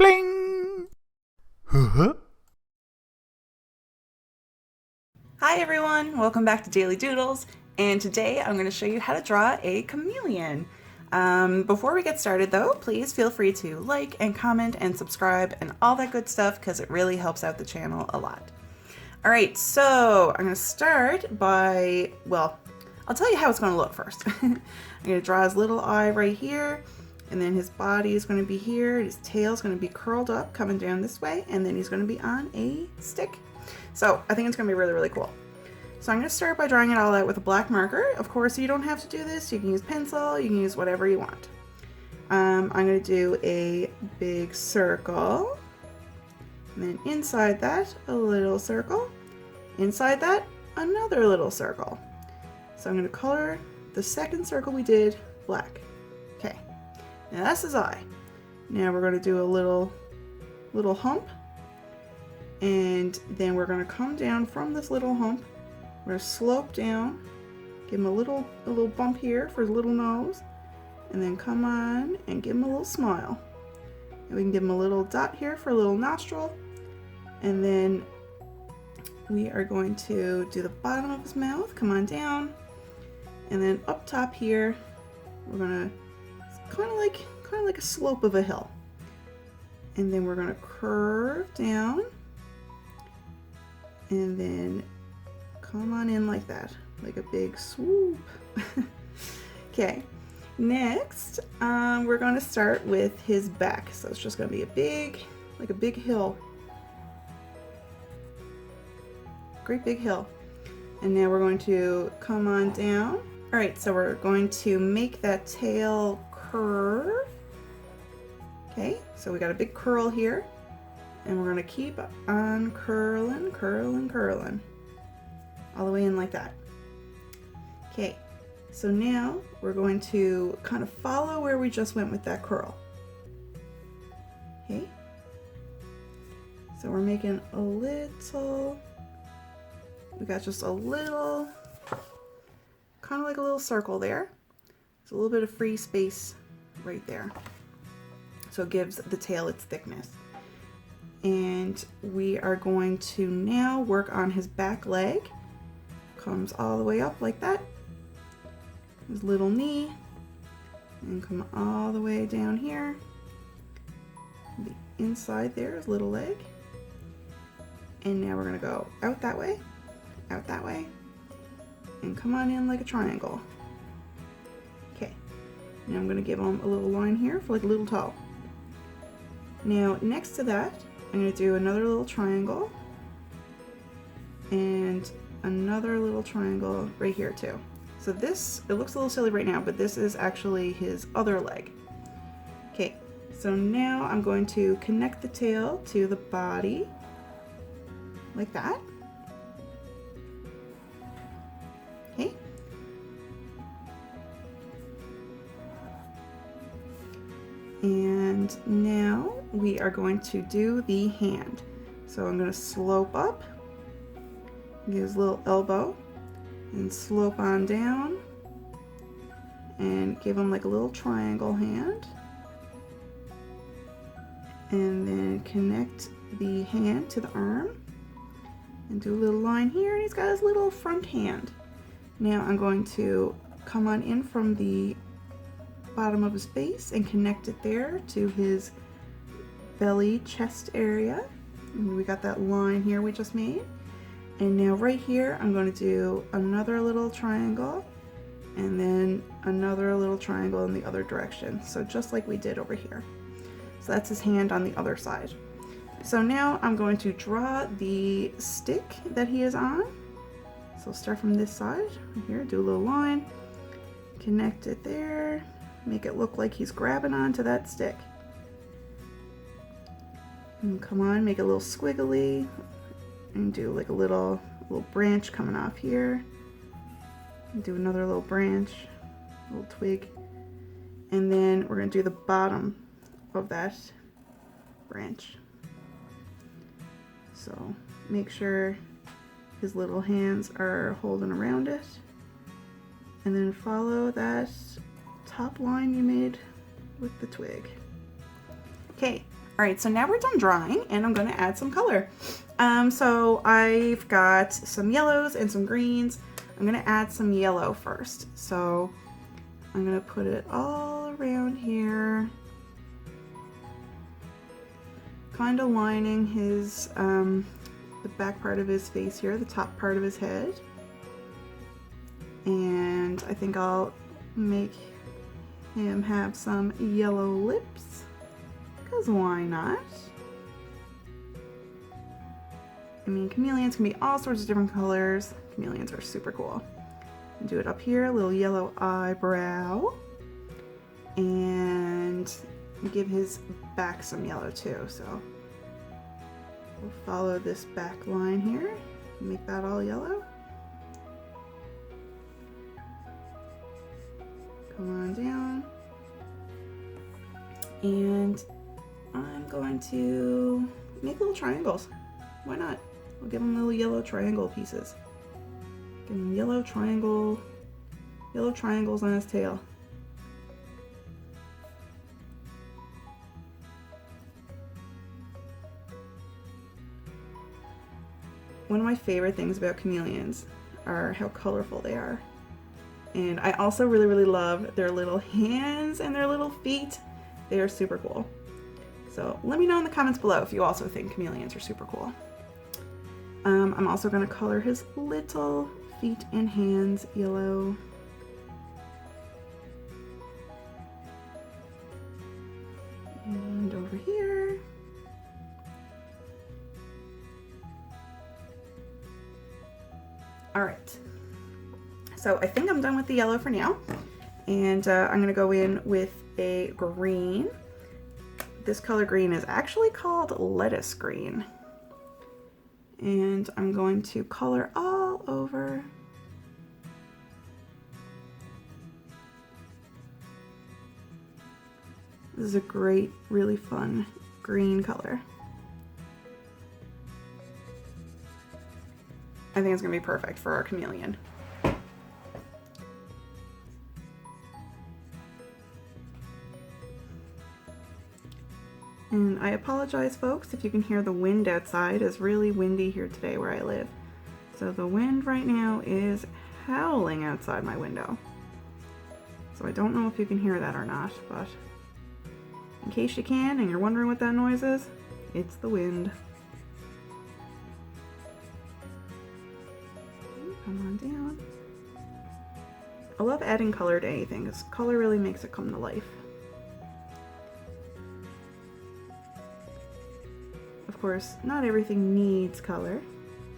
Bling! Huh? Hi everyone, welcome back to Daily Doodles, and today I'm going to show you how to draw a chameleon. Before we get started though, please feel free to like and comment and subscribe and all that good stuff because it really helps out the channel a lot. Alright, so I'm going to start by, well, I'll tell you how it's going to look first. I'm going to draw his little eye right here, and then his body is going to be here, his tail is going to be curled up coming down this way, and then he's going to be on a stick. So I think it's going to be really, really cool. So I'm going to start by drawing it all out with a black marker. Of course, you don't have to do this. You can use pencil, you can use whatever you want. I'm going to do a big circle, and then inside that, a little circle. Inside that, another little circle. So I'm going to color the second circle we did black. Okay, now that's his eye. Now we're going to do a little hump, and then we're going to come down from this little hump. We're going to slope down, give him a little bump here for his little nose, and then come on and give him a little smile. And we can give him a little dot here for a little nostril, and then we are going to do the bottom of his mouth, come on down, and then up top here, we're going to kind of like a slope of a hill. And then we're going to curve down, and then come on in like that, like a big swoop. Okay, next we're going to start with his back. So it's just going to be like a big hill. Great big hill. And now we're going to come on down. All right, so we're going to make that tail curve. Okay, so we got a big curl here, and we're going to keep on curling, curling, curling, all the way in like that. Okay, so now we're going to kind of follow where we just went with that curl. Okay, so we're making a little, we got just a little, kind of like a little circle there. There's a little bit of free space right there. So it gives the tail its thickness. And we are going to now work on his back leg. Comes all the way up like that. His little knee. And come all the way down here. The inside there is little leg. And now we're going to go out that way, and come on in like a triangle. Okay. Now I'm going to give him a little line here for like a little toe. Now next to that, I'm going to do another little triangle and another little triangle right here too. So this, it looks a little silly right now, but this is actually his other leg. Okay, so now I'm going to connect the tail to the body like that. Okay. And now we are going to do the hand. So I'm going to slope up, give his little elbow, and slope on down, and give him like a little triangle hand. And then connect the hand to the arm, and do a little line here, and he's got his little front hand. Now I'm going to come on in from the bottom of his face and connect it there to his belly chest area. And we got that line here we just made. And now right here I'm going to do another little triangle, and then another little triangle in the other direction, so just like we did over here. So that's his hand on the other side. So now I'm going to draw the stick that he is on. So start from this side here, do a little line, connect it there, make it look like he's grabbing onto that stick. And come on, make it a little squiggly, and do like a little branch coming off here. And do another little branch, little twig. And then we're going to do the bottom of that branch. So make sure his little hands are holding around it. And then follow that top line you made with the twig. Okay, All right, so now we're done drawing and I'm gonna add some color. So I've got some yellows and some greens. I'm gonna add some yellow first. So I'm gonna put it all around here, kind of lining his, the back part of his face here, the top part of his head. And I think I'll make him have some yellow lips, because why not? I mean, chameleons can be all sorts of different colors. Chameleons are super cool. Do it up here, a little yellow eyebrow, and give his back some yellow too. So we'll follow this back line here, make that all yellow. Come on down, and I'm going to make little triangles. Why not? I'll give him little yellow triangle pieces. Give him yellow triangles on his tail. One of my favorite things about chameleons are how colorful they are. And I also really, really love their little hands and their little feet. They are super cool. So let me know in the comments below if you also think chameleons are super cool. I'm also going to color his little feet and hands yellow. And over here. All right. So I think I'm done with the yellow for now. And I'm going to go in with a green. This color green is actually called lettuce green. And I'm going to color all over. This is a great, really fun green color. I think it's gonna be perfect for our chameleon. And I apologize, folks, if you can hear the wind outside. It's really windy here today where I live. So the wind right now is howling outside my window. So I don't know if you can hear that or not, but in case you can and you're wondering what that noise is, it's the wind. Come on down. I love adding color to anything because color really makes it come to life. Of course, not everything needs color,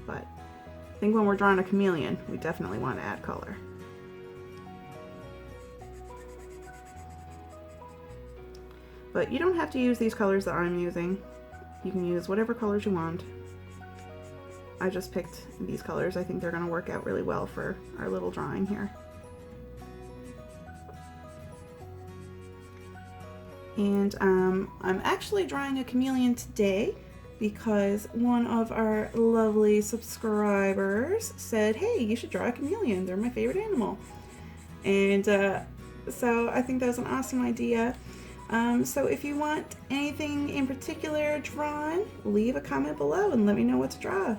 but I think when we're drawing a chameleon, we definitely want to add color. But you don't have to use these colors that I'm using. You can use whatever colors you want. I just picked these colors. I think they're going to work out really well for our little drawing here. And I'm actually drawing a chameleon today because one of our lovely subscribers said, hey, you should draw a chameleon. They're my favorite animal. And so I think that was an awesome idea. So if you want anything in particular drawn, leave a comment below and let me know what to draw.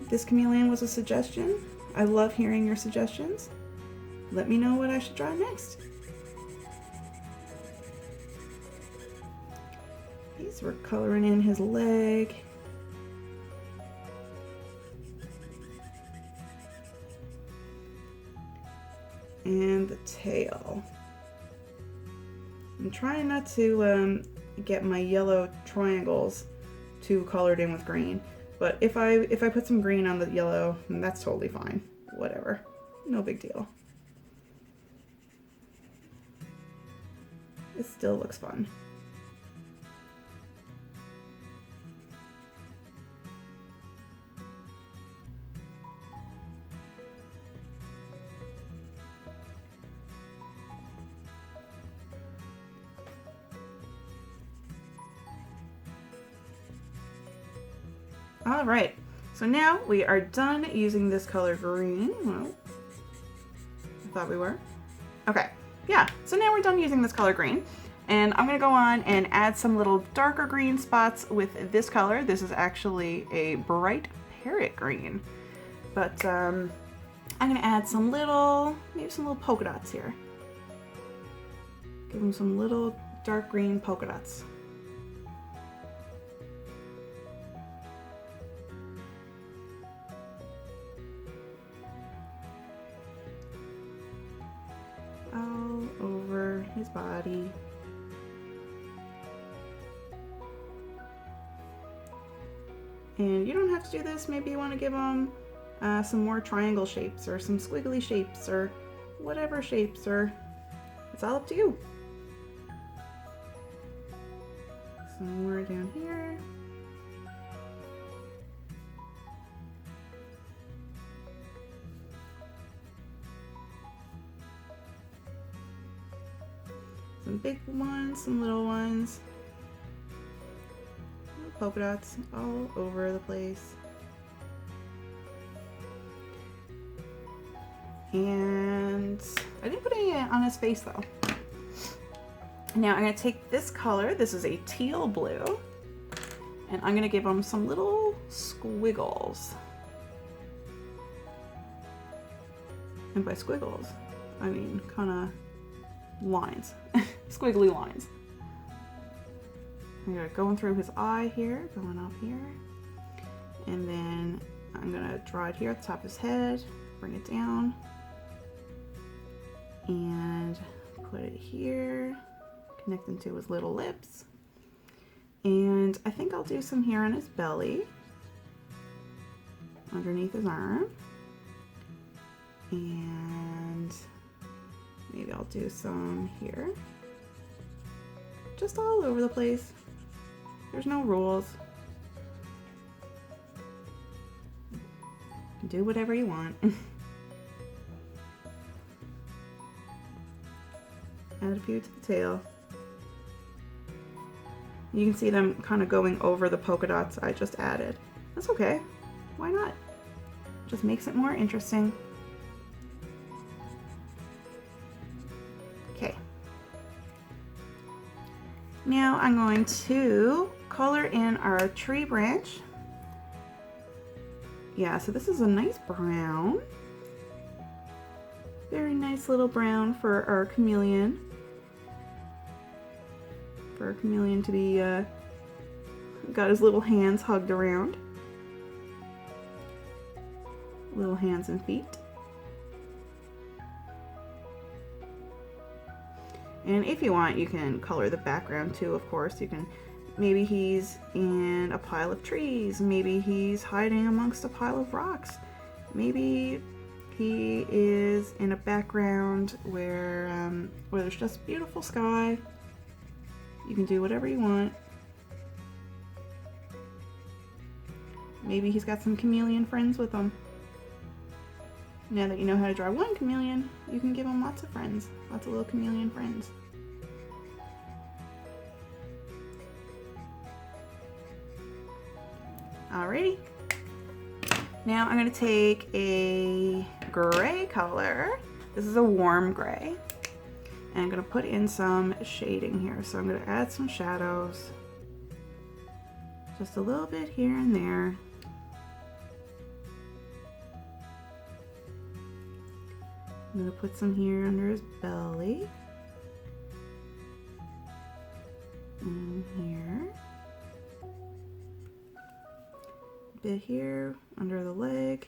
This chameleon was a suggestion. I love hearing your suggestions. Let me know what I should draw next. We're coloring in his leg. And the tail. I'm trying not to get my yellow triangles too colored in with green, but if I put some green on the yellow, that's totally fine. Whatever. No big deal. It still looks fun. All right, so now we are done using this color green. Well, I thought we were. Okay, yeah, so now we're done using this color green. And I'm gonna go on and add some little darker green spots with this color. This is actually a bright parrot green. But I'm gonna add some little, maybe some little polka dots here. Give them some little dark green polka dots. All over his body. And you don't have to do this. Maybe you want to give him some more triangle shapes or some squiggly shapes or whatever shapes, or it's all up to you. Some more down here. Some big ones, some little ones. Little polka dots all over the place. And I didn't put any on his face though. Now I'm going to take this color, this is a teal blue, and I'm going to give him some little squiggles. And by squiggles, I mean kind of lines, squiggly lines. I'm going to go through his eye here, going up here, and then I'm going to draw it here at the top of his head, bring it down, and put it here. Connect them to his little lips. And I think I'll do some here on his belly, underneath his arm. And maybe I'll do some here. Just all over the place. There's no rules. Do whatever you want. Add a few to the tail. You can see them kind of going over the polka dots I just added. That's okay. Why not? Just makes it more interesting. Okay. Now I'm going to color in our tree branch. Yeah, so this is a nice brown. Very nice little brown for our chameleon. For our chameleon to be, got his little hands hugged around. Little hands and feet. And if you want, you can color the background too, of course. You can, maybe he's in a pile of trees. Maybe he's hiding amongst a pile of rocks. Maybe he is in a background where there's just beautiful sky. You can do whatever you want. Maybe he's got some chameleon friends with him. Now that you know how to draw one chameleon, you can give him lots of friends. Lots of little chameleon friends. Alrighty. Now I'm going to take a gray color. This is a warm gray. And I'm going to put in some shading here. So I'm going to add some shadows. Just a little bit here and there. I'm going to put some here under his belly. And here. A bit here under the leg.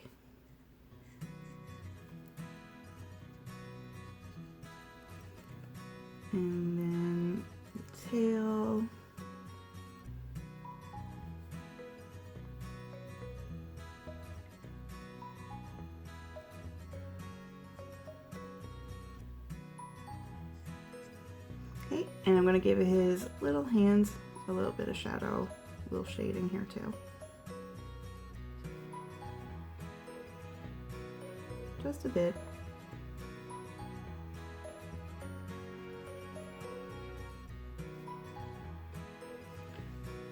And then the tail. Okay, and I'm going to give his little hands a little bit of shadow, a little shading here too. Just a bit.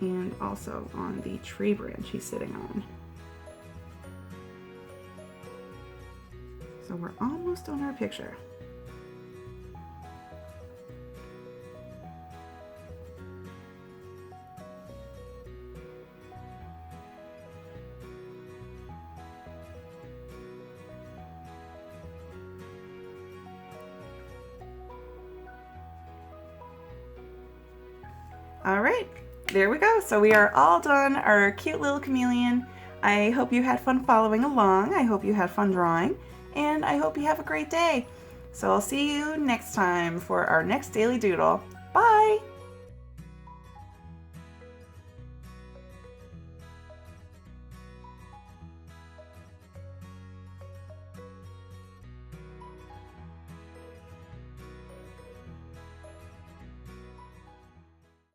And also on the tree branch he's sitting on. So we're almost on our picture. All right, there we go. So we are all done our cute little chameleon. I hope you had fun following along. I hope you had fun drawing, and I hope you have a great day. So I'll see you next time for our next daily doodle. Bye!